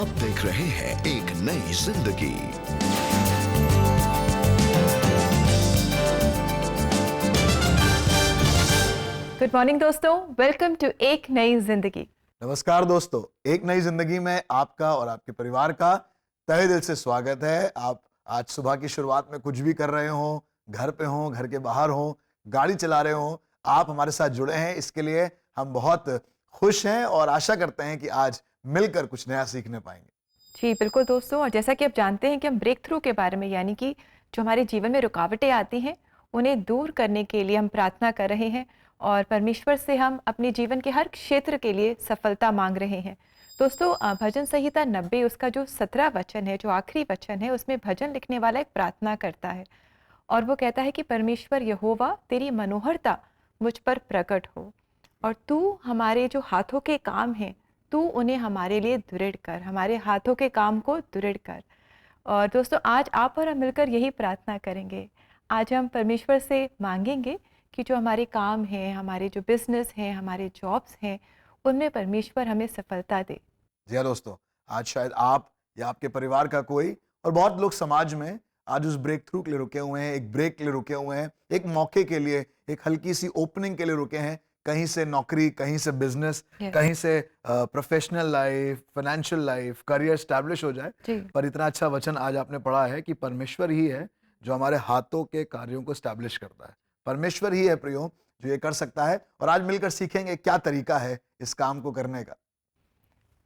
अब देख रहे हैं एक नई जिंदगी। गुड मॉर्निंग दोस्तों, वेलकम टू एक नई जिंदगी। नमस्कार दोस्तों, एक नई जिंदगी में आपका और आपके परिवार का तहे दिल से स्वागत है। आप आज सुबह की शुरुआत में कुछ भी कर रहे हो, घर पे हो, घर के बाहर हो, गाड़ी चला रहे हो, आप हमारे साथ जुड़े हैं, इसके लिए हम बहुत खुश हैं और आशा करते हैं कि आज मिलकर कुछ नया सीखने पाएंगे। जी बिल्कुल दोस्तों, और जैसा कि आप जानते हैं कि हम ब्रेक थ्रू के बारे में, यानी कि जो हमारे जीवन में रुकावटें आती हैं उन्हें दूर करने के लिए हम प्रार्थना कर रहे हैं और परमेश्वर से हम अपने जीवन के हर क्षेत्र के लिए सफलता मांग रहे हैं। दोस्तों, भजन संहिता 90 उसका जो 17 वचन है, जो आखिरी वचन है, उसमें भजन लिखने वाला एक प्रार्थना करता है और वो कहता है कि परमेश्वर यहोवा, तेरी मनोहरता मुझ पर प्रकट हो और तू हमारे जो हाथों के काम हैं, तू उन्हें हमारे लिए दृढ़ कर, हमारे हाथों के काम को दृढ़ कर। और दोस्तों, आज आप और हम मिलकर यही प्रार्थना करेंगे। आज हम परमेश्वर से मांगेंगे कि जो हमारे काम हैं, हमारे जो बिजनेस हैं, हमारे जॉब्स हैं, उनमें परमेश्वर हमें सफलता दे। जी हाँ दोस्तों, आज शायद आप या आपके परिवार का कोई और बहुत लोग समाज में आज उस ब्रेक थ्रू के लिए रुके हुए हैं, एक ब्रेक के लिए रुके हुए हैं, एक मौके के लिए, एक हल्की सी ओपनिंग के लिए रुके हैं। कहीं से नौकरी, कहीं से बिजनेस, Yes. कहीं से professional life, financial life, career establish हो जाए। जी पर इतना अच्छा वचन आज आपने पढ़ा है कि परमेश्वर ही है जो हमारे हाथों के कार्यों को स्टैब्लिश करता है। परमेश्वर ही है प्रियो जो ये कर सकता है, और आज मिलकर सीखेंगे क्या तरीका है इस काम को करने का।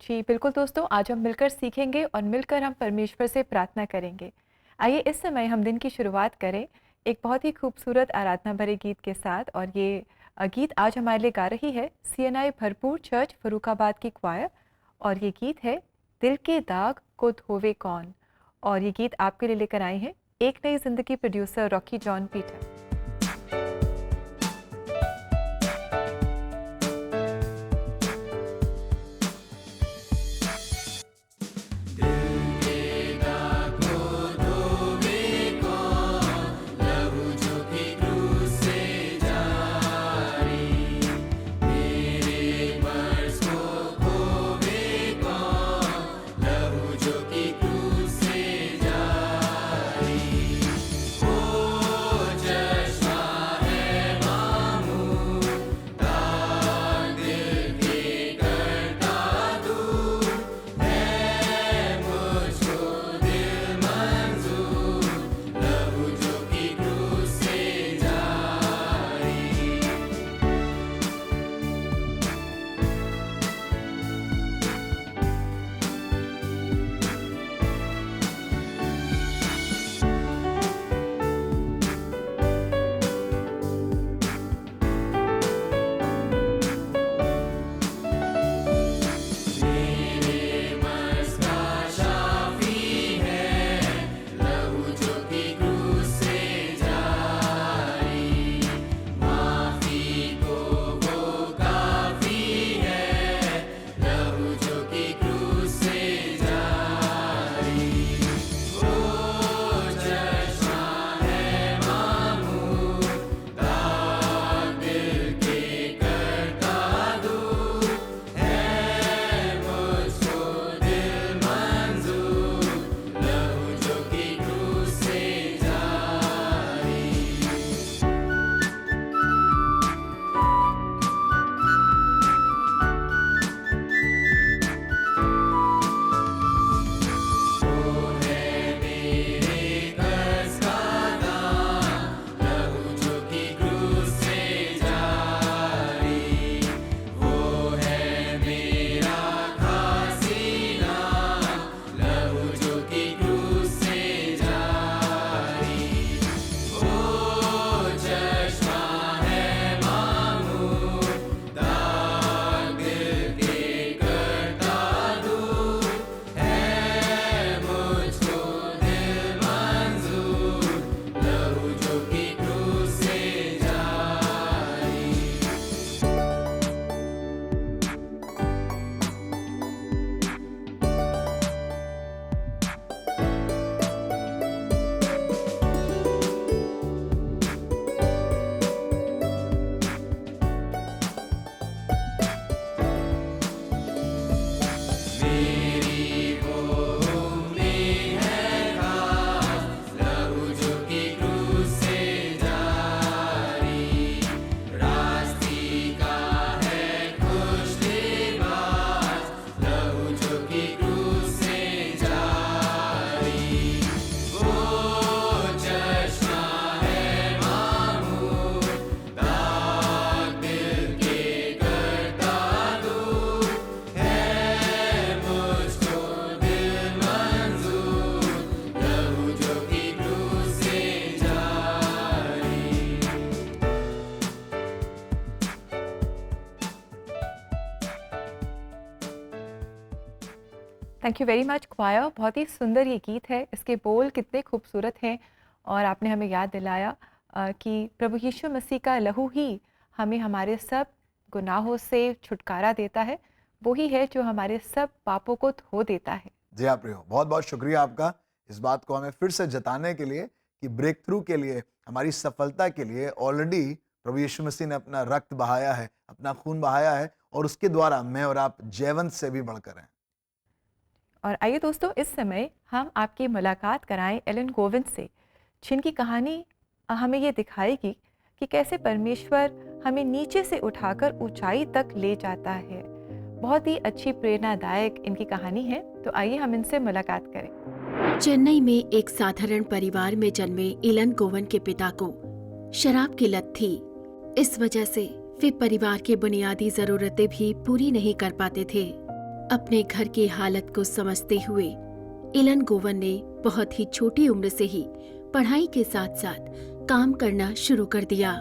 जी बिल्कुल दोस्तों, आज हम मिलकर सीखेंगे और मिलकर हम परमेश्वर से प्रार्थना करेंगे। आइए इस समय हम दिन की शुरुआत करें एक बहुत ही खूबसूरत आराधना भरे गीत के साथ। और ये गीत आज हमारे लिए गा रही है CNI भरपूर चर्च फर्रुखाबाद की क्वायर, और ये गीत है दिल के दाग को धोवे कौन। और ये गीत आपके लिए लेकर आए हैं एक नई जिंदगी producer Rocky John Peter. Oh thank you very much choir. बहुत ही सुंदर ये गीत है, इसके बोल कितने खूबसूरत हैं और आपने हमें याद दिलाया कि प्रभु यीशु मसीह का लहू ही हमें हमारे सब गुनाहों से छुटकारा देता है, वही है जो हमारे सब पापों को धो देता है। जी हाँ प्रियो, बहुत बहुत शुक्रिया आपका इस बात को हमें फिर से जताने के लिए कि ब्रेक थ्रू के लिए, हमारी सफलता के लिए ऑलरेडी प्रभु यीशु मसीह ने अपना रक्त बहाया है, अपना खून बहाया है और उसके द्वारा मैं और आप जयवंत से भी बढ़कर हैं। और आइए दोस्तों, इस समय हम आपकी मुलाकात कराएं एलन गोविंद से, जिनकी कहानी हमें ये दिखाएगी कि कैसे परमेश्वर हमें नीचे से उठाकर ऊंचाई तक ले जाता है। बहुत ही अच्छी प्रेरणादायक इनकी कहानी है, तो आइए हम इनसे मुलाकात करें। चेन्नई में एक साधारण परिवार में जन्मे एलन गोवन के पिता को शराब की लत थी। इस वजह से वे परिवार की बुनियादी जरूरतें भी पूरी नहीं कर पाते थे। अपने घर की हालत को समझते हुए एलन गोवन ने बहुत ही छोटी उम्र से ही पढ़ाई के साथ साथ काम करना शुरू कर दिया।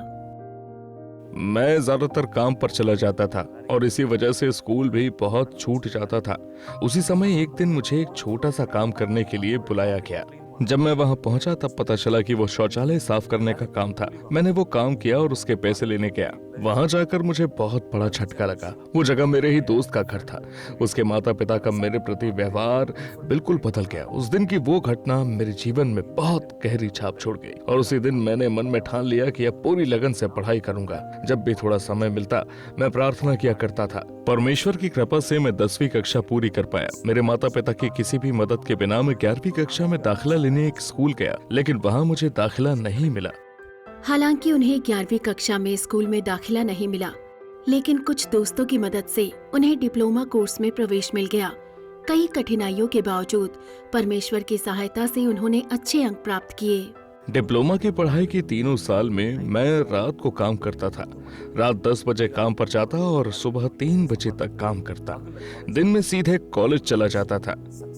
मैं ज्यादातर काम पर चला जाता था और इसी वजह से स्कूल भी बहुत छूट जाता था। उसी समय एक दिन मुझे एक छोटा सा काम करने के लिए बुलाया गया। जब मैं वहां पहुंचा तब पता चला कि वो शौचालय साफ करने का काम था। मैंने वो काम किया और उसके पैसे लेने गया। वहां जाकर मुझे बहुत बड़ा झटका लगा। वो जगह मेरे ही दोस्त का घर था। उसके माता पिता का मेरे प्रति व्यवहार बिल्कुल बदल गया। उस दिन की वो घटना मेरे जीवन में बहुत गहरी छाप छोड़ गई और उसी दिन मैंने मन में ठान लिया कि अब पूरी लगन से पढ़ाई करूंगा। जब भी थोड़ा समय मिलता मैं प्रार्थना किया करता था। परमेश्वर की कृपा से मैं 10वीं कक्षा पूरी कर पाया। मेरे माता पिता की किसी भी मदद के बिना मैं 11वीं कक्षा में दाखिला लेने एक स्कूल गया, लेकिन वहाँ मुझे दाखिला नहीं मिला। हालांकि उन्हें 11वीं कक्षा में स्कूल में दाखिला नहीं मिला, लेकिन कुछ दोस्तों की मदद से उन्हें डिप्लोमा कोर्स में प्रवेश मिल गया। कई कठिनाइयों के बावजूद परमेश्वर की सहायता से उन्होंने अच्छे अंक प्राप्त किए। डिप्लोमा की पढ़ाई के 3 साल में मैं रात को काम करता था। रात 10 बजे काम पर जाता और सुबह 3 बजे तक काम करता। दिन में सीधे कॉलेज चला जाता था।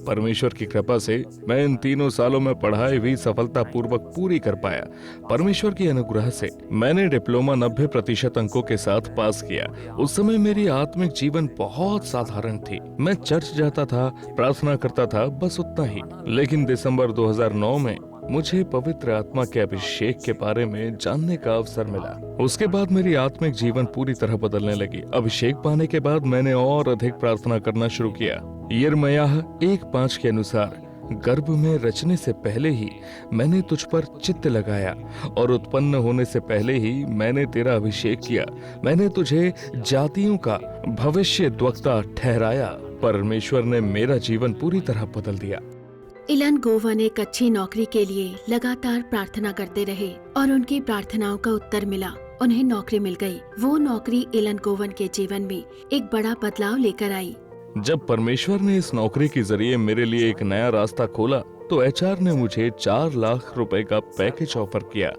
परमेश्वर की कृपा से मैं इन 3 सालों में पढ़ाई भी सफलतापूर्वक पूरी कर पाया। परमेश्वर की अनुग्रह से मैंने डिप्लोमा 90% अंकों के साथ पास किया। उस समय मेरी आत्मिक जीवन बहुत साधारण थी। मैं चर्च जाता था, प्रार्थना करता था, बस उतना ही। लेकिन दिसंबर 2009 में मुझे पवित्र आत्मा के अभिषेक के बारे में जानने का अवसर मिला। उसके बाद मेरी आत्मिक जीवन पूरी तरह बदलने लगी। अभिषेक पाने के बाद मैंने और अधिक प्रार्थना करना शुरू किया। यिर्मयाह 1:5 के अनुसार गर्भ में रचने से पहले ही मैंने तुझ पर चित्त लगाया और उत्पन्न होने से पहले ही मैंने तेरा अभिषेक किया। मैंने तुझे जातियों का भविष्यद्वक्ता ठहराया। परमेश्वर ने मेरा जीवन पूरी तरह बदल दिया। एलन गोवन एक अच्छी नौकरी के लिए लगातार प्रार्थना करते रहे और उनकी प्रार्थनाओं का उत्तर मिला। उन्हें नौकरी मिल गई। वो नौकरी एलन गोवन के जीवन में एक बड़ा बदलाव लेकर आई। जब परमेश्वर ने इस नौकरी के जरिए मेरे लिए एक नया रास्ता खोला तो एचआर ने मुझे 4 लाख रुपए का पैकेज ऑफर किया।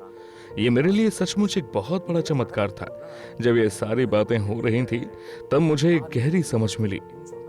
ये मेरे लिए सचमुच एक बहुत बड़ा चमत्कार था। जब ये सारी बातें हो रही थी तब मुझे एक गहरी समझ मिली।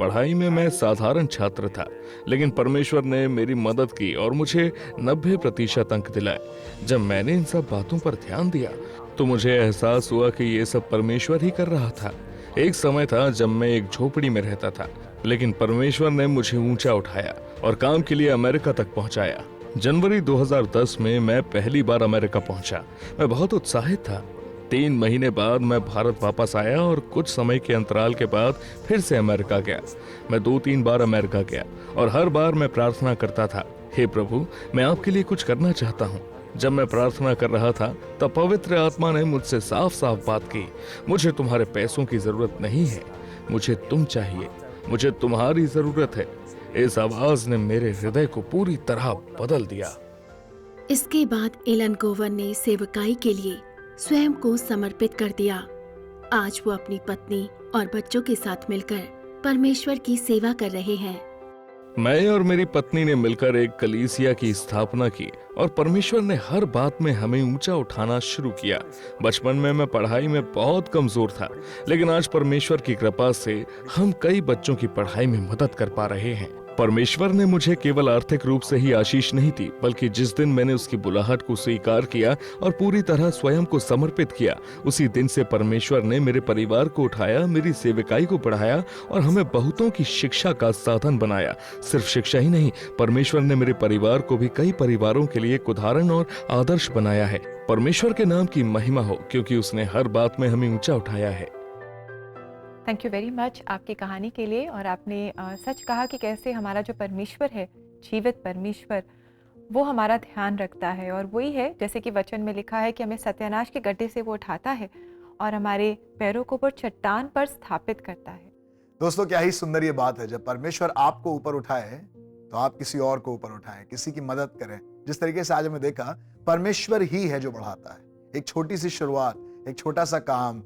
पढ़ाई में मैं साधारण छात्र था, लेकिन परमेश्वर ने मेरी मदद की और मुझे 90% अंक दिलाए। जब मैंने इन सब बातों पर ध्यान दिया तो मुझे एहसास हुआ कि ये सब परमेश्वर ही कर रहा था। एक समय था जब मैं एक झोपड़ी में रहता था, लेकिन परमेश्वर ने मुझे ऊंचा उठाया और काम के लिए अमेरिका तक पहुंचाया। जनवरी 2010 में मैं पहली बार अमेरिका पहुंचा। मैं बहुत उत्साहित था। 3 महीने बाद मैं भारत वापस आया और कुछ समय के अंतराल के बाद फिर से अमेरिका गया। मैं 2-3 बार अमेरिका गया और हर बार मैं प्रार्थना करता था, हे प्रभु, मैं आपके लिए कुछ करना चाहता हूँ। जब मैं प्रार्थना कर रहा था तब पवित्र आत्मा ने मुझसे साफ साफ बात की, मुझे तुम्हारे पैसों की जरूरत नहीं है, मुझे तुम चाहिए, मुझे तुम्हारी जरूरत है। इस आवाज ने मेरे हृदय को पूरी तरह बदल दिया। इसके बाद एलन गोवन ने सेवकाई के लिए स्वयं को समर्पित कर दिया। आज वो अपनी पत्नी और बच्चों के साथ मिलकर परमेश्वर की सेवा कर रहे हैं। मैं और मेरी पत्नी ने मिलकर एक कलीसिया की स्थापना की और परमेश्वर ने हर बात में हमें ऊंचा उठाना शुरू किया। बचपन में मैं पढ़ाई में बहुत कमजोर था, लेकिन आज परमेश्वर की कृपा से हम कई बच्चों की पढ़ाई में मदद कर पा रहे हैं। परमेश्वर ने मुझे केवल आर्थिक रूप से ही आशीष नहीं दी, बल्कि जिस दिन मैंने उसकी बुलाहट को स्वीकार किया और पूरी तरह स्वयं को समर्पित किया, उसी दिन से परमेश्वर ने मेरे परिवार को उठाया, मेरी सेविकाई को बढ़ाया और हमें बहुतों की शिक्षा का साधन बनाया। सिर्फ शिक्षा ही नहीं, परमेश्वर ने मेरे परिवार को भी कई परिवारों के लिए एक उदाहरण और आदर्श बनाया है। परमेश्वर के नाम की महिमा हो, क्योंकि उसने हर बात में हमें ऊंचा उठाया है। थैंक यू वेरी मच आपकी कहानी के लिए। और आपने सच कहा कि कैसे हमारा जो परमेश्वर है, जीवित परमेश्वर, वो हमारा ध्यान रखता है। और वही है, जैसे कि वचन में लिखा है कि हमें सत्यानाश के गड्ढे से वो उठाता है और हमारे पैरों को ऊपर चट्टान पर स्थापित करता है। दोस्तों, क्या ही सुंदर ये बात है, जब परमेश्वर आपको ऊपर उठाए तो आप किसी और को ऊपर उठाएं, किसी की मदद करें। जिस तरीके से आज हमने देखा, परमेश्वर ही है जो बढ़ाता है। एक छोटी सी शुरुआत, एक छोटा सा काम,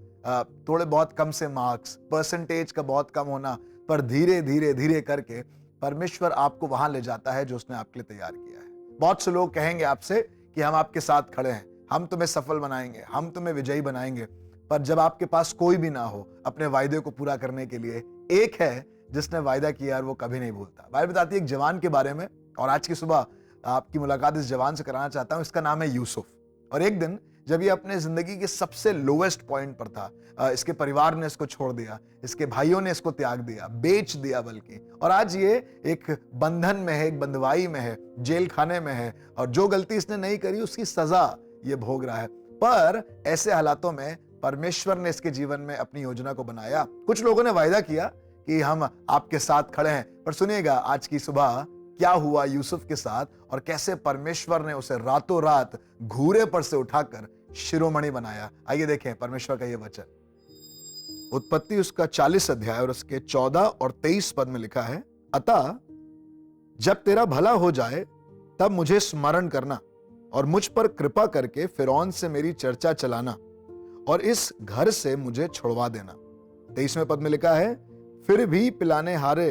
थोड़े बहुत कम से मार्क्स, परसेंटेज का बहुत कम होना, पर धीरे धीरे धीरे करके परमेश्वर आपको वहां ले जाता है जो उसने आपके लिए तैयार किया है। बहुत से लोग कहेंगे आपसे कि हम आपके साथ खड़े हैं, हम तुम्हें सफल बनाएंगे, हम तुम्हें विजयी बनाएंगे। पर जब आपके पास कोई भी ना हो अपने वायदे को पूरा करने के लिए, एक है जिसने वायदा किया और वो कभी नहीं भूलता। बाइबल बताती है एक जवान के बारे में, और आज की सुबह आपकी मुलाकात इस जवान से कराना चाहता हूं। इसका नाम है यूसुफ। और एक दिन जब ये अपने जिंदगी के सबसे लोवेस्ट पॉइंट पर था, इसके परिवार ने इसको छोड़ दिया, इसके भाइयों ने इसको त्याग दिया, बेच दिया बल्कि, और आज ये एक बंधन में है, एक बंधवाई में है, जेल खाने में है, और जो गलती इसने नहीं करी उसकी सजा ये भोग रहा है। पर ऐसे हालातों में परमेश्वर ने इसके जीवन में अपनी योजना को बनाया। कुछ लोगों ने वायदा किया कि हम आपके साथ खड़े हैं, पर सुनिएगा आज की सुबह क्या हुआ यूसुफ के साथ और कैसे परमेश्वर ने उसे रातों रात घूरे पर से उठाकर शिरोमणि बनाया। आइए देखें परमेश्वर का यह वचन। उत्पत्ति उसका 40 अध्याय और उसके 14 और 23 पद में लिखा है, अतः जब तेरा भला हो जाए तब मुझे स्मरण करना और मुझ पर कृपा करके फिरौन से मेरी चर्चा चलाना और इस घर से मुझे छुड़वा देना। 23वें पद में लिखा है, फिर भी पिलाने हारे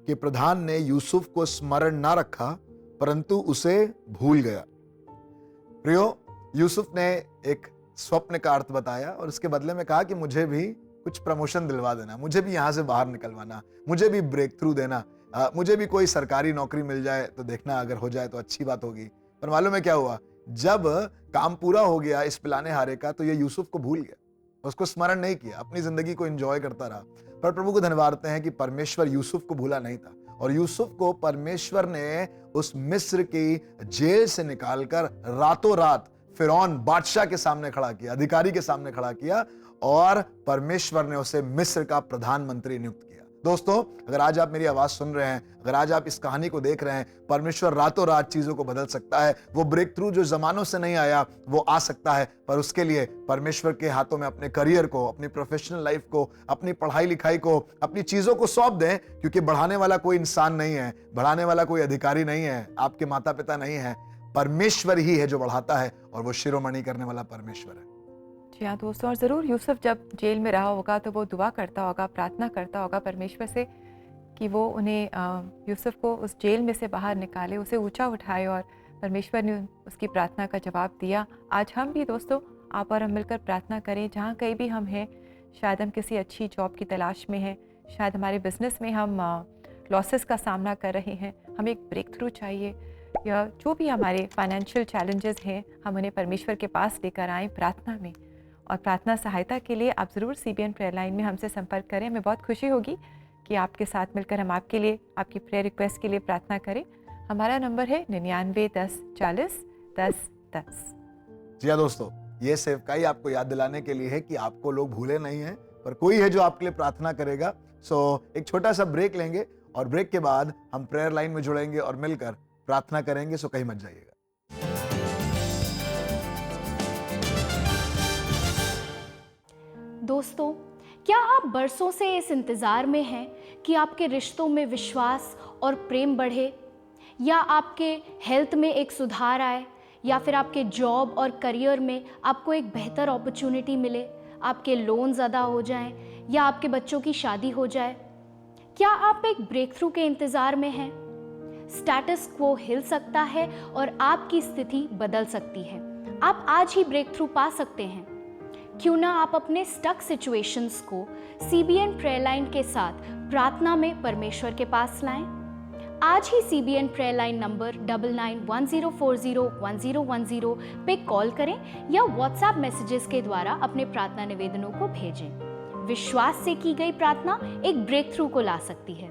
के प्रधान ने यूसुफ को स्मरण ना रखा, परंतु उसे भूल गया। प्रियो, यूसुफ ने एक स्वप्न का अर्थ बताया और उसके बदले में कहा कि मुझे भी कुछ प्रमोशन दिलवा देना, मुझे भी यहां से बाहर निकलवाना, मुझे भी ब्रेक थ्रू देना, मुझे भी कोई सरकारी नौकरी मिल जाए तो देखना, अगर हो जाए तो अच्छी बात होगी। पर मालूम है क्या हुआ? जब काम पूरा हो गया इस पिलाने हारे का, तो ये यूसुफ को भूल गया, उसको स्मरण नहीं किया, अपनी जिंदगी को एंजॉय करता रहा। पर प्रभु को धन्यवाद हैं कि परमेश्वर यूसुफ को भूला नहीं था, और यूसुफ को परमेश्वर ने उस मिस्र की जेल से निकालकर रातों रात फिरौन बादशाह के सामने खड़ा किया, अधिकारी के सामने खड़ा किया, और परमेश्वर ने उसे मिस्र का प्रधानमंत्री नियुक्त किया। दोस्तों, अगर आज आप मेरी आवाज सुन रहे हैं, अगर आज आप इस कहानी को देख रहे हैं, परमेश्वर रातों रात चीजों को बदल सकता है। वो ब्रेक थ्रू जो जमानों से नहीं आया वो आ सकता है, पर उसके लिए परमेश्वर के हाथों में अपने करियर को, अपनी प्रोफेशनल लाइफ को, अपनी पढ़ाई लिखाई को, अपनी चीजों को सौंप दें, क्योंकि बढ़ाने वाला कोई इंसान नहीं है, बढ़ाने वाला कोई अधिकारी नहीं है, आपके माता पिता नहीं है, परमेश्वर ही है जो बढ़ाता है, और वो शिरोमणि करने वाला परमेश्वर है। जी हाँ दोस्तों, और ज़रूर यूसुफ जब जेल में रहा होगा तो वो दुआ करता होगा, प्रार्थना करता होगा परमेश्वर से कि वो उन्हें, यूसुफ को उस जेल में से बाहर निकाले, उसे ऊंचा उठाए, और परमेश्वर ने उसकी प्रार्थना का जवाब दिया। आज हम भी दोस्तों, आप और हम मिलकर प्रार्थना करें, जहाँ कहीं भी हम हैं, शायद हम किसी अच्छी जॉब की तलाश में हैं, शायद हमारे बिजनेस में हम लॉसेस का सामना कर रहे हैं, हमें एक ब्रेक थ्रू चाहिए, या जो भी हमारे फाइनेंशियल चैलेंजेस हैं, हम उन्हें परमेश्वर के पास लेकर आएँ प्रार्थना में। और प्रार्थना सहायता के लिए आप ज़रूर CBN प्रेयर लाइन में हमसे संपर्क करें। हमें बहुत खुशी होगी कि आपके साथ मिलकर हम आपके लिए, आपकी प्रेयर रिक्वेस्ट के लिए प्रार्थना करें। हमारा नंबर है 99 10 40 10 10। जी हाँ दोस्तों, ये सेवकाई आपको याद दिलाने के लिए है कि आपको लोग भूले नहीं हैं, पर कोई है जो आपके लिए प्रार्थना करेगा। सो एक छोटा सा ब्रेक लेंगे और ब्रेक के बाद हम प्रेयर लाइन में जुड़ेंगे और मिलकर प्रार्थना करेंगे। सो कहीं मत जाइएगा। दोस्तों, क्या आप बरसों से इस इंतज़ार में हैं कि आपके रिश्तों में विश्वास और प्रेम बढ़े, या आपके हेल्थ में एक सुधार आए, या फिर आपके जॉब और करियर में आपको एक बेहतर अपॉर्चुनिटी मिले, आपके लोन ज़्यादा हो जाएं, या आपके बच्चों की शादी हो जाए? क्या आप एक ब्रेक थ्रू के इंतज़ार में हैं? स्टेटस क्वो हिल सकता है और आपकी स्थिति बदल सकती है। आप आज ही ब्रेक थ्रू पा सकते हैं। क्यों ना आप अपने स्टक सिचुएशंस को CBN प्रेयर लाइन के साथ प्रार्थना में परमेश्वर के पास लाएं। आज ही CBN प्रेयर लाइन नंबर 9910401010 पे कॉल करें या व्हाट्सएप मैसेजेस के द्वारा अपने प्रार्थना निवेदनों को भेजें। विश्वास से की गई प्रार्थना एक ब्रेक थ्रू को ला सकती है।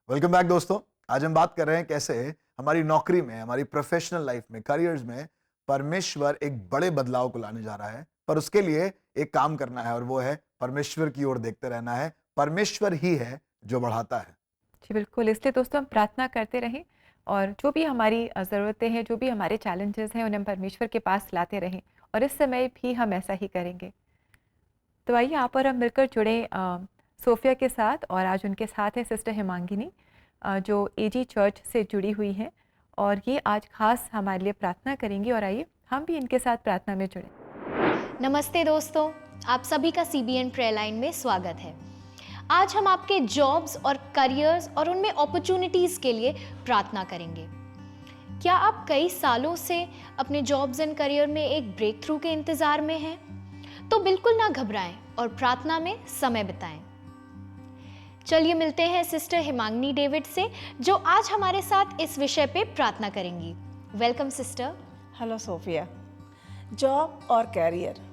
वेलकम बैक दोस्तों। आज हम बात कर रहे हैं कैसे हमारी नौकरी में, हमारी प्रोफेशनल लाइफ में, करियर्स में परमेश्वर एक बड़े बदलाव को लाने जा रहा है। पर उसके लिए एक काम करना है और वो है परमेश्वर की ओर देखते रहना है। परमेश्वर ही है जो बढ़ाता है। जी बिल्कुल, इसलिए दोस्तों हम प्रार्थना करते रहें और जो भी हमारी ज़रूरतें हैं, जो भी हमारे चैलेंजेस हैं, उन्हें हम परमेश्वर के पास लाते रहें और इस समय भी हम ऐसा ही करेंगे। तो आइए आप और हम मिलकर जुड़े सोफिया के साथ, और आज उनके साथ है सिस्टर हिमांगिनी जो AG चर्च से जुड़ी हुई हैं और ये आज खास हमारे लिए प्रार्थना करेंगी। और आइए हम भी इनके साथ प्रार्थना में जुड़ें। नमस्ते दोस्तों, आप सभी का CBN प्रेयर लाइन में स्वागत है। आज हम आपके जॉब्स और करियर्स और उनमें अपॉर्चुनिटीज़ के लिए प्रार्थना करेंगे। क्या आप कई सालों से अपने जॉब्स एंड करियर में एक ब्रेक थ्रू के इंतज़ार में हैं? तो बिल्कुल ना घबराएं और प्रार्थना में समय बिताएं। चलिए मिलते हैं सिस्टर हिमांगिनी डेविड से, जो आज हमारे साथ इस विषय पे प्रार्थना करेंगी। Welcome sister. Hello Sophia. Job और कैरियर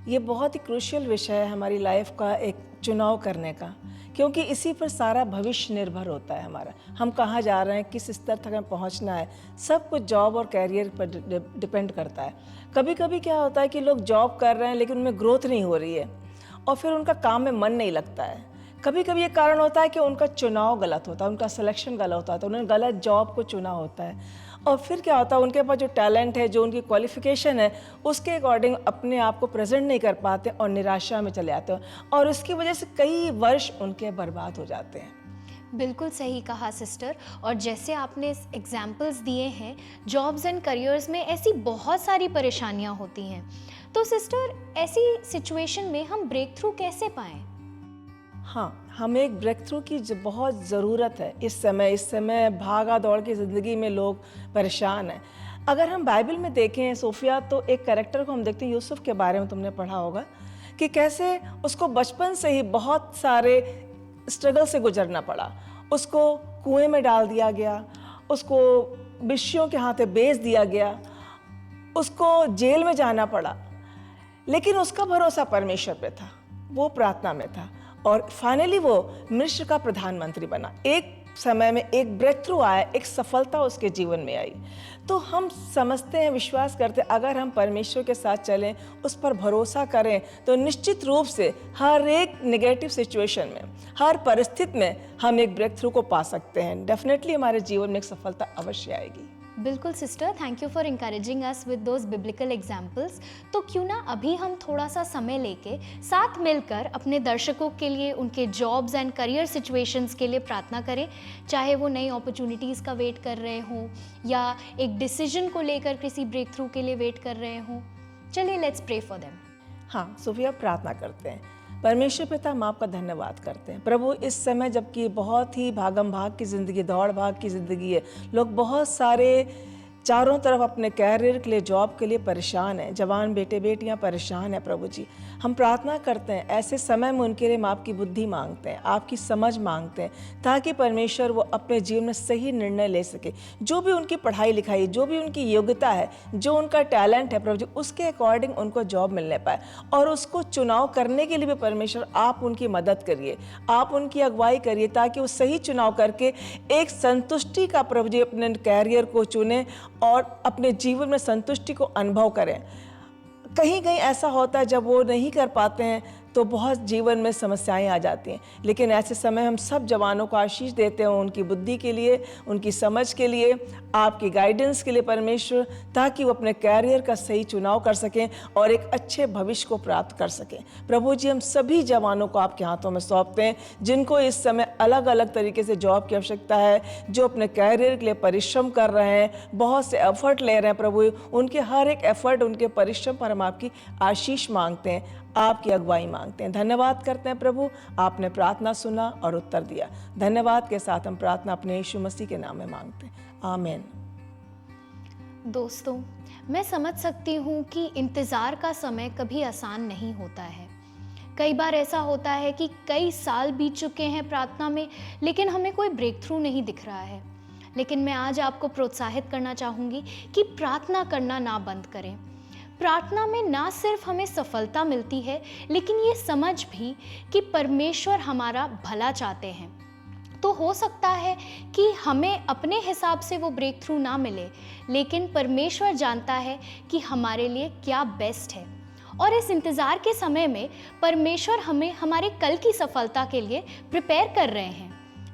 ये बहुत ही क्रूशियल विषय है हमारी लाइफ का, एक चुनाव करने का, क्योंकि इसी पर सारा भविष्य निर्भर होता है हमारा। हम कहाँ जा रहे हैं, किस स्तर तक हमें पहुँचना है, सब कुछ जॉब और कैरियर पर डिपेंड करता है। कभी कभी क्या होता है कि लोग जॉब कर रहे हैं लेकिन उनमें ग्रोथ नहीं हो रही है और फिर उनका काम में मन नहीं लगता है। कभी कभी ये कारण होता है कि उनका चुनाव गलत होता है, उनका सिलेक्शन गलत होता है, तो उन्होंने गलत जॉब को चुना होता है। और फिर क्या होता है, उनके पास जो टैलेंट है, जो उनकी क्वालिफिकेशन है, उसके अकॉर्डिंग अपने आप को प्रेजेंट नहीं कर पाते और निराशा में चले आते हैं और उसकी वजह से कई वर्ष उनके बर्बाद हो जाते हैं। बिल्कुल सही कहा सिस्टर। और जैसे आपने एग्जाम्पल्स दिए हैं, जॉब्स एंड करियर्स में ऐसी बहुत सारी परेशानियां होती हैं। तो सिस्टर, ऐसी सिचुएशन में हम ब्रेक थ्रू कैसे पाएं? हाँ, हमें एक ब्रेक थ्रू की बहुत ज़रूरत है इस समय भागा दौड़ की ज़िंदगी में लोग परेशान हैं। अगर हम बाइबल में देखें सोफिया, तो एक कैरेक्टर को हम देखते हैं, यूसुफ के बारे में तुमने पढ़ा होगा कि कैसे उसको बचपन से ही बहुत सारे स्ट्रगल से गुजरना पड़ा। उसको कुएं में डाल दिया गया, उसको बिश्तियों के हाथे बेच दिया गया, उसको जेल में जाना पड़ा, लेकिन उसका भरोसा परमेश्वर पे था, वो प्रार्थना में था और फाइनली वो मिस्र का प्रधानमंत्री बना। एक समय में एक ब्रेक थ्रू आया, एक सफलता उसके जीवन में आई। तो हम समझते हैं, विश्वास करते हैं, अगर हम परमेश्वर के साथ चलें, उस पर भरोसा करें, तो निश्चित रूप से हर एक नेगेटिव सिचुएशन में, हर परिस्थिति में हम एक ब्रेक थ्रू को पा सकते हैं। डेफिनेटली हमारे जीवन में एक सफलता अवश्य आएगी। बिल्कुल sister, thank you for encouraging us with those biblical examples. तो क्यों ना अभी हम थोड़ा सा समय लेके साथ मिलकर अपने दर्शकों के लिए उनके जॉब्स एंड करियर सिचुएशंस के लिए प्रार्थना करें, चाहे वो नई अपॉर्चुनिटीज़ का वेट कर रहे हों या एक डिसीजन को लेकर किसी ब्रेक थ्रू के लिए वेट कर रहे हों। चलिए लेट्स प्रे फॉर देम। हाँ सोफिया, प्रार्थना करते हैं। परमेश्वर पिता, हम आपका धन्यवाद करते हैं प्रभु, इस समय जबकि बहुत ही भागम भाग की ज़िंदगी, दौड़ भाग की ज़िंदगी है, लोग बहुत सारे चारों तरफ अपने कैरियर के लिए, जॉब के लिए परेशान हैं, जवान बेटे बेटियां परेशान हैं। प्रभु जी, हम प्रार्थना करते हैं ऐसे समय में उनके लिए हम आपकी बुद्धि मांगते हैं, आपकी समझ मांगते हैं, ताकि परमेश्वर वो अपने जीवन में सही निर्णय ले सके। जो भी उनकी पढ़ाई लिखाई, जो भी उनकी योग्यता है, जो उनका टैलेंट है प्रभु जी, उसके अकॉर्डिंग उनको जॉब मिलने पाए और उसको चुनाव करने के लिए भी परमेश्वर आप उनकी मदद करिए, आप उनकी अगुवाई करिए, ताकि वो सही चुनाव करके एक संतुष्टि का प्रभु जी अपने कैरियर को चुने और अपने जीवन में संतुष्टि को अनुभव करें। कहीं कहीं ऐसा होता है जब वो नहीं कर पाते हैं तो बहुत जीवन में समस्याएं आ जाती हैं, लेकिन ऐसे समय हम सब जवानों को आशीष देते हैं, उनकी बुद्धि के लिए, उनकी समझ के लिए, आपकी गाइडेंस के लिए परमेश्वर, ताकि वो अपने कैरियर का सही चुनाव कर सकें और एक अच्छे भविष्य को प्राप्त कर सकें। प्रभु जी, हम सभी जवानों को आपके हाथों में सौंपते हैं, जिनको इस समय अलग अलग तरीके से जॉब की आवश्यकता है, जो अपने कैरियर के लिए परिश्रम कर रहे हैं, बहुत से एफर्ट ले रहे हैं प्रभु, उनके हर एक एफर्ट, उनके परिश्रम पर हम आपकी आशीष मांगते हैं, आपकी अगुवाई मांगते हैं। धन्यवाद करते हैं प्रभु, आपने प्रार्थना सुना और उत्तर दिया। धन्यवाद के साथ हम प्रार्थना अपने यीशु मसीह के नाम में मांगते हैं, आमीन। दोस्तों, मैं समझ सकती हूँ कि इंतज़ार का समय कभी आसान नहीं होता है। कई बार ऐसा होता है कि कई साल बीत चुके हैं प्रार्थना में, लेकिन हमें कोई ब्रेक थ्रू नहीं दिख रहा है। लेकिन मैं आज आपको प्रोत्साहित करना चाहूँगी कि प्रार्थना करना ना बंद करें। प्रार्थना में ना सिर्फ हमें सफलता मिलती है, लेकिन ये समझ भी कि परमेश्वर हमारा भला चाहते हैं। तो हो सकता है कि हमें अपने हिसाब से वो ब्रेक थ्रू ना मिले, लेकिन परमेश्वर जानता है कि हमारे लिए क्या बेस्ट है। और इस इंतज़ार के समय में परमेश्वर हमें हमारे कल की सफलता के लिए प्रिपेयर कर रहे हैं।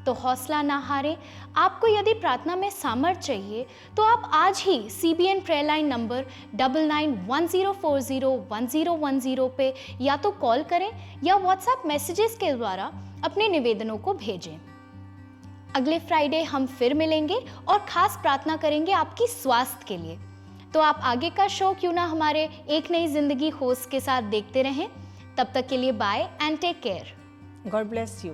तो हौसला ना हारें। आपको यदि प्रार्थना में सामर्थ चाहिए तो आप आज ही CBN प्रेयर लाइन नंबर 9910401010 पे या तो कॉल करें या व्हाट्सएप मैसेजेस के द्वारा अपने निवेदनों को भेजें। अगले फ्राइडे हम फिर मिलेंगे और खास प्रार्थना करेंगे आपकी स्वास्थ्य के लिए। तो आप आगे का शो क्यों ना हमारे एक नई जिंदगी होस्ट के साथ देखते रहें। तब तक के लिए bye and take care. God bless you.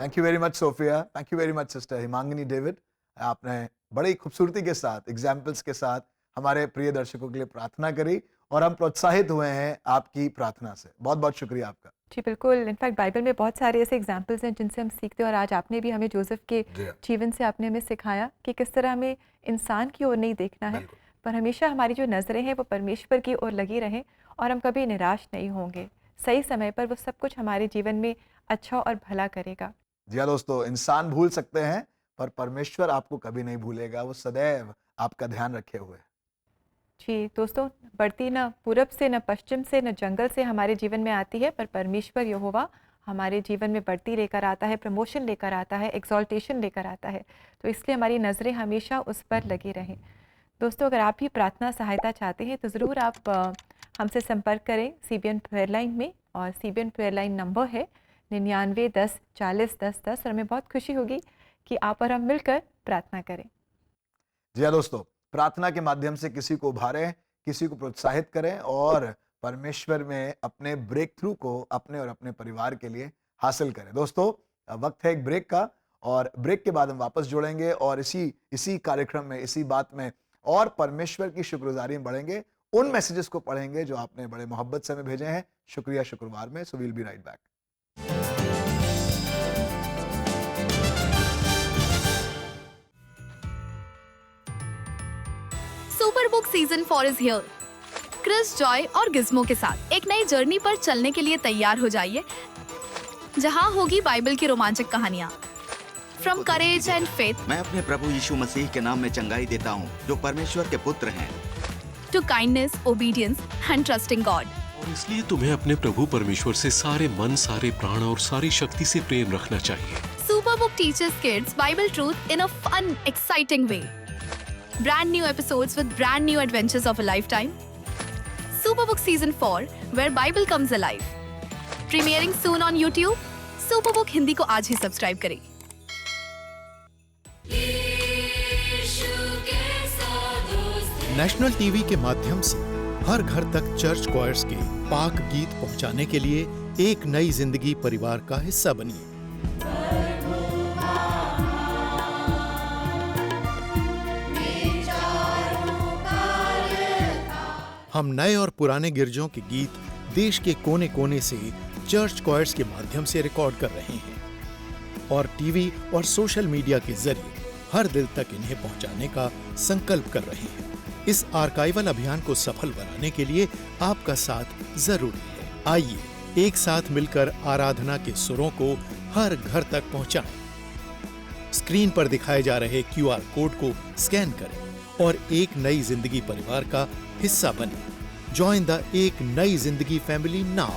Thank you very much Sophia, thank you very much sister Himangini David. आपने बड़ी खूबसूरती के साथ, एग्जाम्पल्स के साथ हमारे प्रिय दर्शकों के लिए प्रार्थना करी और हम प्रोत्साहित हुए हैं आपकी प्रार्थना से। बहुत बहुत शुक्रिया आपका। जी बिल्कुल, इनफैक्ट बाइबल में बहुत सारे ऐसे एग्जाम्पल्स हैं जिनसे हम सीखते हैं, और आज आपने भी हमें जोसेफ के जीवन से आपने हमें सिखाया कि किस तरह हमें इंसान की ओर नहीं देखना है, पर हमेशा हमारी जो नज़रें हैं वो परमेश्वर की ओर लगी रहें और हम कभी निराश नहीं होंगे। सही समय पर वो सब कुछ हमारे जीवन में अच्छा और भला करेगा। जी हाँ दोस्तों, इंसान भूल सकते हैं पर परमेश्वर आपको कभी नहीं भूलेगा, वो सदैव आपका ध्यान रखे हुए है। जी दोस्तों, बढ़ती न पूरब से, न पश्चिम से, न जंगल से हमारे जीवन में आती है, पर परमेश्वर यहोवा हमारे जीवन में बढ़ती लेकर आता है, प्रमोशन लेकर आता है, एक्सॉल्टेशन लेकर आता है। तो इसलिए हमारी नज़रें हमेशा उस पर लगी रहें। दोस्तों, अगर आप भी प्रार्थना सहायता चाहते हैं तो ज़रूर आप हमसे संपर्क करें CBN प्रेयर लाइन में, और CBN प्रेयर लाइन नंबर है 99 10 40 10 10, और हमें बहुत खुशी होगी कि आप और हम मिलकर प्रार्थना करें। जी हाँ दोस्तों, प्रार्थना के माध्यम से किसी को उभारें, किसी को प्रोत्साहित करें और परमेश्वर में अपने ब्रेक थ्रू को अपने और अपने परिवार के लिए हासिल करें। दोस्तों, वक्त है एक ब्रेक का, और ब्रेक के बाद हम वापस जुड़ेंगे और इसी कार्यक्रम में, इसी बात में और परमेश्वर की शुक्रगुजारी में बढ़ेंगे, उन मैसेजेस को पढ़ेंगे जो आपने बड़े मोहब्बत से हमें भेजे हैं। शुक्रिया शुक्रवार में। So we'll be right back. Super book season 4 is here. Chris, Joy और गिज्मो के साथ एक नई जर्नी पर चलने के लिए तैयार हो जाइए, जहां होगी बाइबल की रोमांचक कहानियां। फ्रॉम करेज एंड फेथ मैं अपने प्रभु यीशु मसीह के नाम में चंगाई देता हूँ, जो परमेश्वर के पुत्र हैं, to kindness, obedience and trusting God. और इसलिए तुम्हें अपने प्रभु परमेश्वर से सारे मन, सारे प्राण और सारी शक्ति से प्रेम रखना चाहिए। Super book teachers kids Bible truth in a fun, exciting way. Brand new episodes with brand new adventures of a lifetime. Superbook Season 4, where Bible comes alive. Premiering soon on YouTube. Superbook Hindi को आज ही subscribe करें। National TV के माध्यम से हर घर तक church choirs के पाक गीत पहुंचाने के लिए एक नई जिंदगी परिवार का हिस्सा बनिए। हम नए और पुराने गिरजों के गीत देश के कोने कोने से चर्च क्वायर्स के माध्यम से रिकॉर्ड कर रहे हैं और टीवी और सोशल मीडिया के जरिए हर दिल तक इन्हें पहुंचाने का संकल्प कर रहे हैं। इस आर्काइवल अभियान को सफल बनाने के लिए आपका साथ जरूरी है। आइए एक साथ मिलकर आराधना के सुरों को हर घर तक पहुंचाएं। स्क्रीन पर दिखाए जा रहे QR कोड को स्कैन करें और एक नई जिंदगी परिवार का हिस्सा बने। जॉइन द एक नई जिंदगी फैमिली नाउ।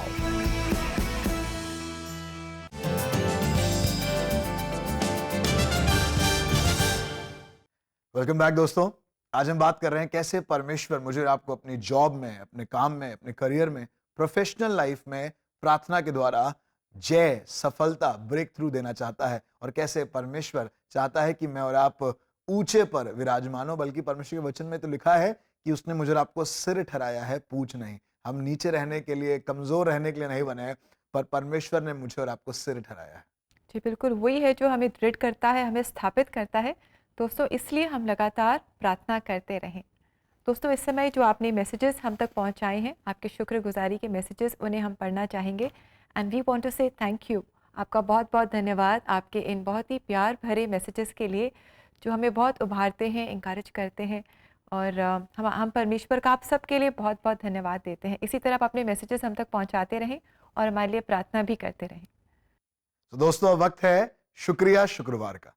वेलकम बैक दोस्तों। आज हम बात कर रहे हैं कैसे परमेश्वर मुझे और आपको अपनी जॉब में, अपने काम में, अपने करियर में, प्रोफेशनल लाइफ में प्रार्थना के द्वारा जय, सफलता, ब्रेक थ्रू देना चाहता है, और कैसे परमेश्वर चाहता है कि मैं और आप ऊंचे पर विराजमान हो। बल्कि परमेश्वर के वचन में तो लिखा है कि उसने मुझे और आपको सिर ठहराया है, पूंछ नहीं। हम नीचे रहने के लिए, कमजोर रहने के लिए नहीं बने हैं, पर परमेश्वर ने मुझे और आपको सिर ठहराया है। जी बिल्कुल, वही है जो हमें दृढ़ करता है, हमें स्थापित करता है। दोस्तों, इसलिए हम लगातार प्रार्थना करते रहें। दोस्तों, इस समय जो आपने मैसेजेस हम तक पहुंचाए हैं, आपके शुक्रगुजारी के मैसेजेस, उन्हें हम पढ़ना चाहेंगे। एंड वी वांट टू से थैंक यू। आपका बहुत बहुत धन्यवाद आपके इन बहुत ही प्यार भरे मैसेजेस के लिए, जो हमें बहुत उभारते हैं, इंकरेज करते हैं। और हम परमेश्वर का आप सबके लिए बहुत बहुत धन्यवाद देते हैं। इसी तरह आप अपने मैसेजेस हम तक पहुंचाते रहें और हमारे लिए प्रार्थना भी करते रहें। तो दोस्तों, अब वक्त है शुक्रिया शुक्रवार का।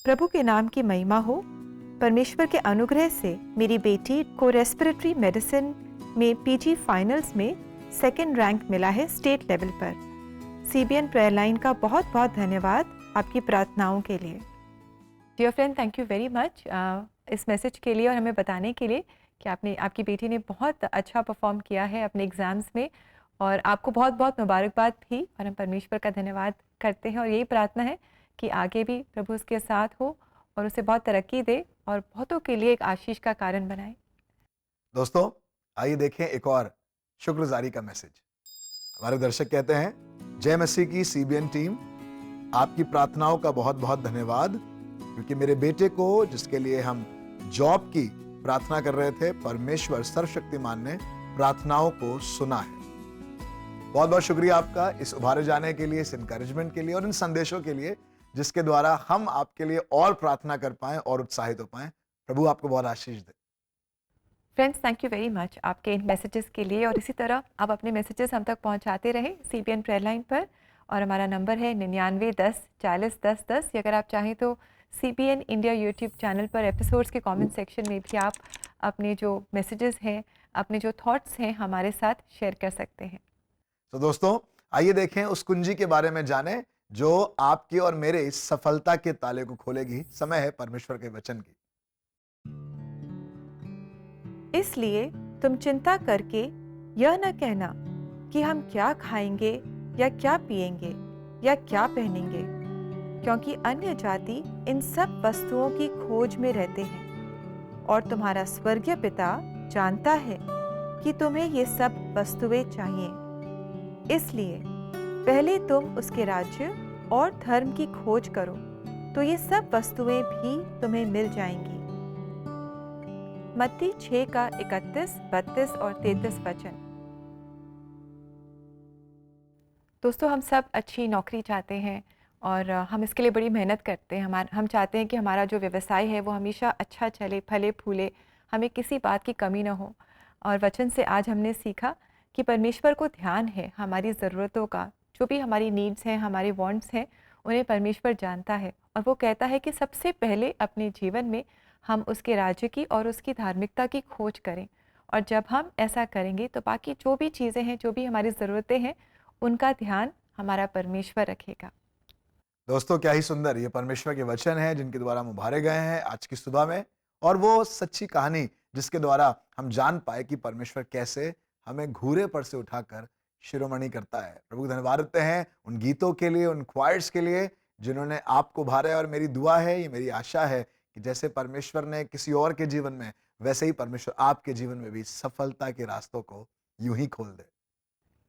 प्रभु के नाम की महिमा हो। परमेश्वर के अनुग्रह से मेरी बेटी को रेस्पिरेटरी मेडिसिन में पीजी फाइनल्स में सेकंड रैंक मिला है स्टेट लेवल पर। सीबीएन प्रेयर लाइन का बहुत बहुत धन्यवाद आपकी प्रार्थनाओं के लिए। Dear friend, thank you very much इस मैसेज के लिए और हमें बताने के लिए कि आपकी बेटी ने बहुत अच्छा परफॉर्म किया है अपने एग्ज़ाम्स में, और आपको बहुत बहुत मुबारकबाद भी। और हम परमेश्वर का धन्यवाद करते हैं और यही प्रार्थना है कि आगे भी प्रभु उसके साथ हो और उसे बहुत तरक्की दे और बहुतों के लिए एक आशीष का कारण बनाए। दोस्तों, आइए देखें एक और शुक्रगुजारी का मैसेज। हमारे दर्शक कहते हैं, जय मसीह की सीबीएन टीम, आपकी प्रार्थनाओं का बहुत बहुत धन्यवाद, क्योंकि मेरे बेटे को, जिसके लिए हम जॉब की प्रार्थना कर रहे थे, परमेश्वर सर्वशक्तिमान ने प्रार्थनाओं को सुना है। बहुत बहुत शुक्रिया आपका इस उभारे जाने के लिए, इस इंकरेजमेंट के लिए और इन संदेशों के लिए, जिसके द्वारा हम आपके लिए और प्रार्थना कर पाएं और उत्साहित हो पाएं। प्रभु आपको बहुत आशीष दे। Friends, thank you very much आपके इन मैसेजेस के लिए, और इसी तरह आप अपने मैसेजेस हम तक पहुंचाते रहें सीबीएन प्रेयर लाइन पर। और हमारा नंबर है 99 10 40 10 10। अगर आप चाहें तो सीबीएन इंडिया यूट्यूब चैनल पर एपिसोड्स के कमेंट सेक्शन में भी आप अपने जो मैसेजेस हैं, अपने जो थॉट्स हैं, हमारे साथ शेयर कर सकते हैं। तो दोस्तों, आइए देखें उस कुंजी के बारे में जानें जो आपकी और मेरे इस सफलता के ताले को खोलेगी। समय है परमेश्वर के वचन की। इसलिए तुम चिंता करके यह न कहना कि हम क्या खाएंगे या क्या पिएंगे या क्या पहनेंगे, क्योंकि अन्य जाति इन सब वस्तुओं की खोज में रहते हैं, और तुम्हारा स्वर्गीय पिता जानता है कि तुम्हें ये सब वस्तुएं चाहिए। इसलिए पहले तुम उसके राज्य और धर्म की खोज करो, तो ये सब वस्तुएं भी तुम्हें मिल जाएंगी। मत्ती 6 का 31, 32 और 33 वचन। दोस्तों, हम सब अच्छी नौकरी चाहते हैं और हम इसके लिए बड़ी मेहनत करते हैं। हम चाहते हैं कि हमारा जो व्यवसाय है वो हमेशा अच्छा चले, फले फूले, हमें किसी बात की कमी ना हो। और वचन से आज हमने सीखा कि परमेश्वर को ध्यान है हमारी ज़रूरतों का, जो भी हमारी नीड्स हैं, हमारे वांट्स हैं, उन्हें परमेश्वर जानता है। और वो कहता है कि सबसे पहले अपने जीवन में हम उसके राज्य की और उसकी धार्मिकता की खोज करें, और जब हम ऐसा करेंगे तो बाकी जो भी चीज़ें हैं, जो भी हमारी ज़रूरतें हैं, उनका ध्यान हमारा परमेश्वर रखेगा। दोस्तों, क्या ही सुंदर ये परमेश्वर के वचन हैं जिनके द्वारा हम उभारे गए हैं आज की सुबह में, और वो सच्ची कहानी जिसके द्वारा हम जान पाए कि परमेश्वर कैसे हमें घूरे पर से उठाकर शिरोमणि करता है। प्रभु धन्यवाद देते हैं उन गीतों के लिए, उन क्वायर्स के लिए जिन्होंने आपको उभारा। और मेरी दुआ है, ये मेरी आशा है कि जैसे परमेश्वर ने किसी और के जीवन में, वैसे ही परमेश्वर आपके जीवन में भी सफलता के रास्तों को यूं ही खोल दे।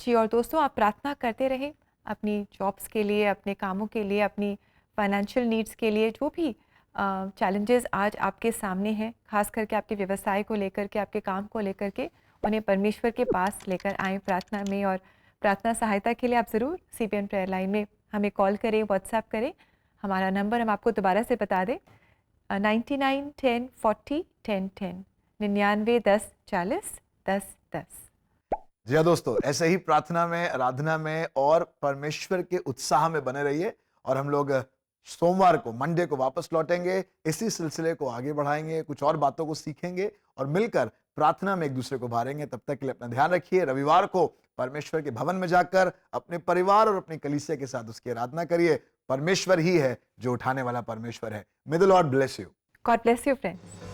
जी, और दोस्तों, आप प्रार्थना करते रहें अपनी जॉब्स के लिए, अपने कामों के लिए, अपनी फाइनेंशियल नीड्स के लिए। जो भी चैलेंजेस आज आपके सामने हैं, खास करके आपके व्यवसाय को लेकर के, आपके काम को लेकर के, उन्हें परमेश्वर के पास लेकर आएँ प्रार्थना में। और प्रार्थना सहायता के लिए आप ज़रूर सीबीएन प्रेयर लाइन में हमें कॉल करें, व्हाट्सएप करें। हमारा नंबर हम आपको दोबारा से बता दें, 99 10 40 10 10, 99 10 40 10 10। जी हाँ दोस्तों, ऐसे ही प्रार्थना में, आराधना में और परमेश्वर के उत्साह में बने रहिए। और हम लोग सोमवार को, मंडे को वापस लौटेंगे, इसी सिलसिले को आगे बढ़ाएंगे, कुछ और बातों को सीखेंगे और मिलकर प्रार्थना में एक दूसरे को भारेंगे। तब तक के लिए अपना ध्यान रखिए। रविवार को परमेश्वर के भवन में जाकर अपने परिवार और अपनी कलीसिया के साथ उसकी आराधना करिए। परमेश्वर ही है जो उठाने वाला परमेश्वर है। मे the Lord bless you. God bless you friends.